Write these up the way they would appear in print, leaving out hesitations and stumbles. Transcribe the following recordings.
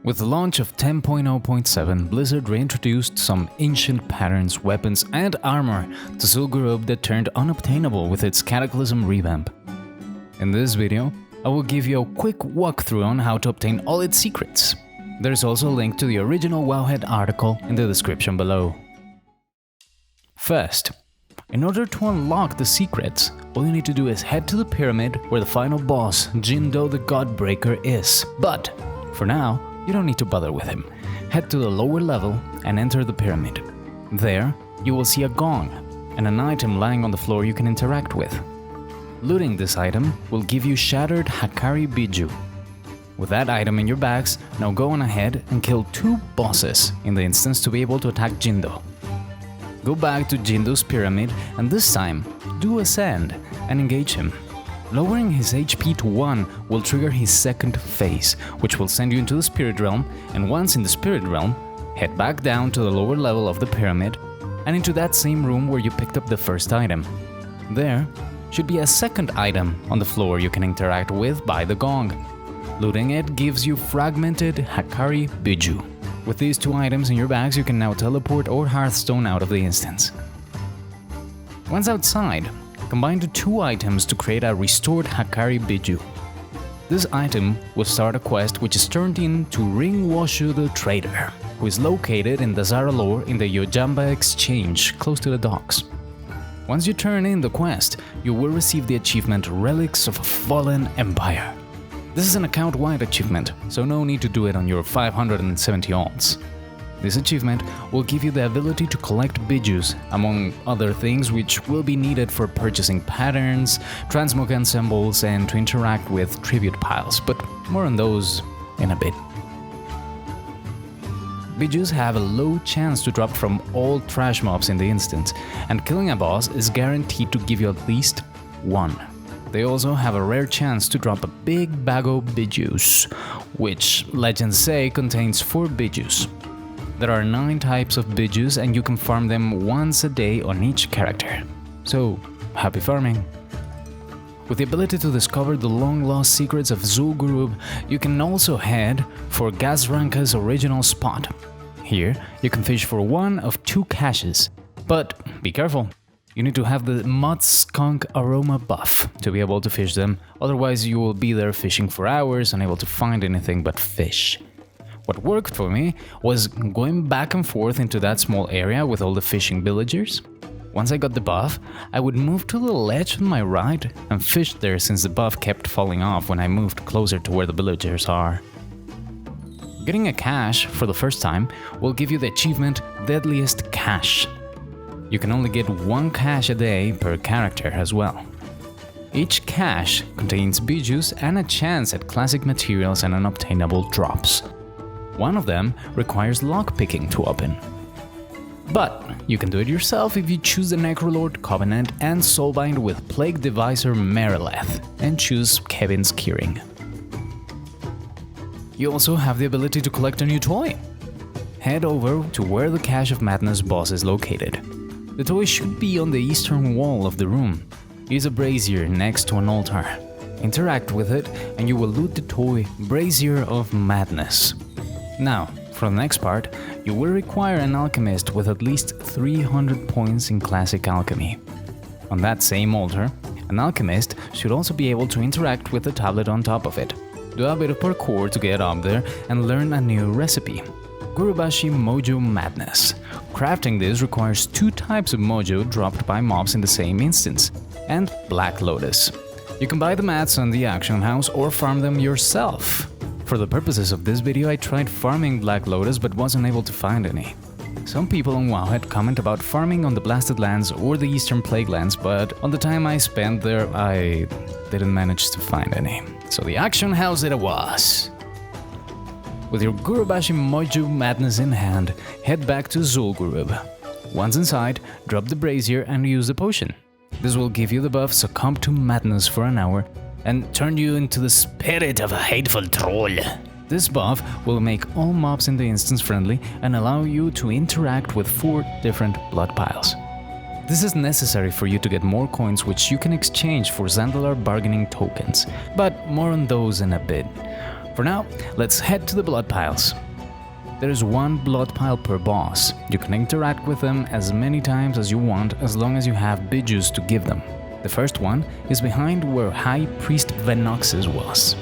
With the launch of 10.0.7, Blizzard reintroduced some ancient patterns, weapons, and armor to Zul'Gurub that turned unobtainable with its Cataclysm revamp. In this video, I will give you a quick walkthrough on how to obtain all its secrets. There's also a link to the original Wowhead article in the description below. First, in order to unlock the secrets, all you need to do is head to the pyramid where the final boss, Jindo the Godbreaker, is. But, for now, you don't need to bother with him. Head to the lower level and enter the pyramid. There, you will see a gong and an item lying on the floor you can interact with. Looting this item will give you Shattered Hakari Bijou. With that item in your bags, now go on ahead and kill 2 bosses in the instance to be able to attack Jindo. Go back to Jindo's pyramid and this time, do ascend and engage him. Lowering his HP to 1 will trigger his second phase, which will send you into the spirit realm, and once in the spirit realm, head back down to the lower level of the pyramid and into that same room where you picked up the first item. There should be a second item on the floor you can interact with by the gong. Looting it gives you Fragmented Hakari Bijou. With these 2 items in your bags, you can now teleport or Hearthstone out of the instance. Once outside, combine the 2 items to create a Restored Hakari Bijou. This item will start a quest which is turned into Rin'wosho the Trader, who is located in the Zaralor in the Yojamba Exchange, close to the docks. Once you turn in the quest, you will receive the achievement Relics of a Fallen Empire. This is an account-wide achievement, so no need to do it on your 570 alts. This achievement will give you the ability to collect bijous, among other things which will be needed for purchasing patterns, transmog ensembles, and to interact with tribute piles, but more on those in a bit. Bijous have a low chance to drop from all trash mobs in the instance, and killing a boss is guaranteed to give you at least 1. They also have a rare chance to drop a big bag of bijous, which legends say contains 4 bijous. There are 9 types of bijous and you can farm them once a day on each character. So, happy farming! With the ability to discover the long-lost secrets of Zul'Gurub, you can also head for Gazranka's original spot. Here, you can fish for 1 of 2 caches. But be careful! You need to have the Mud Skunk Aroma buff to be able to fish them, otherwise you will be there fishing for hours, unable to find anything but fish. What worked for me was going back and forth into that small area with all the fishing villagers. Once I got the buff, I would move to the ledge on my right and fish there since the buff kept falling off when I moved closer to where the villagers are. Getting a cache for the first time will give you the achievement Deadliest Cache. You can only get 1 cache a day per character as well. Each cache contains bijous and a chance at classic materials and unobtainable drops. One of them requires lockpicking to open. But you can do it yourself if you choose the Necrolord Covenant and Soulbind with Plague Deviser Merileth and choose Kevin's Keyring. You also have the ability to collect a new toy. Head over to where the Cache of Madness boss is located. The toy should be on the eastern wall of the room. Use a brazier next to an altar. Interact with it and you will loot the toy Brazier of Madness. Now, for the next part, you will require an alchemist with at least 300 points in classic alchemy. On that same altar, an alchemist should also be able to interact with the tablet on top of it. Do a bit of parkour to get up there and learn a new recipe. Gurubashi Mojo Madness. Crafting this requires 2 types of mojo dropped by mobs in the same instance, and Black Lotus. You can buy the mats on the auction house or farm them yourself. For the purposes of this video, I tried farming Black Lotus but wasn't able to find any. Some people on Wowhead comment about farming on the Blasted Lands or the Eastern Plague Lands, but on the time I spent there, I didn't manage to find any. So the auction house it was. With your Gurubashi Mojo Madness in hand, head back to Zul'Gurub. Once inside, drop the brazier and use the potion. This will give you the buff Succumb to Madness for an hour and turn you into the spirit of a hateful troll. This buff will make all mobs in the instance friendly and allow you to interact with 4 different blood piles. This is necessary for you to get more coins which you can exchange for Zandalar bargaining tokens, but more on those in a bit. For now, let's head to the blood piles. There is one blood pile per boss. You can interact with them as many times as you want as long as you have bijous to give them. The first one is behind where High Priest Venox's was.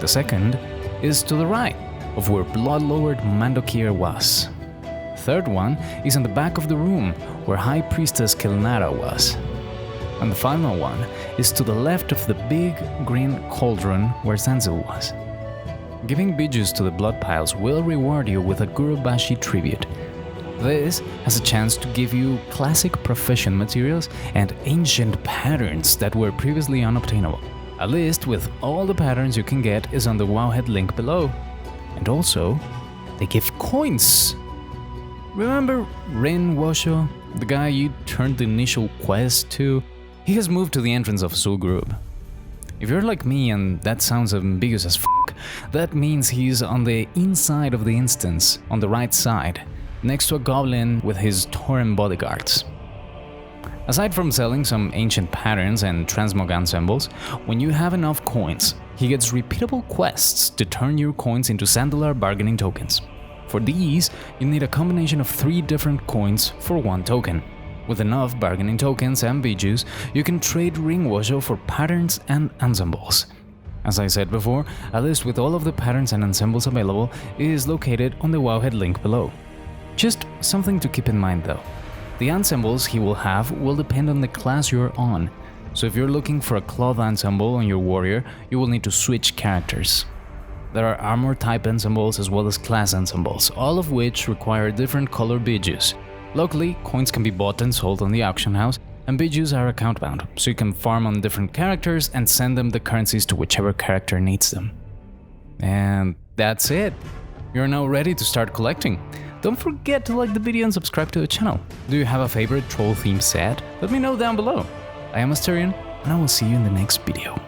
The second is to the right of where Blood Lord Mandokir was. The third one is in the back of the room where High Priestess Kilnara was. And the final one is to the left of the big green cauldron where Zanzil was. Giving bijous to the blood piles will reward you with a Gurubashi tribute. This has a chance to give you classic profession materials and ancient patterns that were previously unobtainable. A list with all the patterns you can get is on the Wowhead link below. And also, they give coins! Remember Rin'wosho, the guy you turned the initial quest to? He has moved to the entrance of Zul'Gurub. If you're like me and that sounds ambiguous as f***, that means he's on the inside of the instance, on the right side, next to a goblin with his Tauren bodyguards. Aside from selling some ancient patterns and transmog ensembles, when you have enough coins, he gets repeatable quests to turn your coins into Zandalar bargaining tokens. For these, you need a combination of 3 different coins for 1 token. With enough bargaining tokens and bijous, you can trade Rin'wosho for patterns and ensembles. As I said before, a list with all of the patterns and ensembles available is located on the Wowhead link below. Just something to keep in mind though. The ensembles he will have will depend on the class you're on, so if you're looking for a cloth ensemble on your warrior, you will need to switch characters. There are armor type ensembles as well as class ensembles, all of which require different color bijous. Locally, coins can be bought and sold on the auction house, and bijous are account bound, so you can farm on different characters and send them the currencies to whichever character needs them. And that's it! You're now ready to start collecting. Don't forget to like the video and subscribe to the channel. Do you have a favorite troll theme set? Let me know down below. I am Asterion, and I will see you in the next video.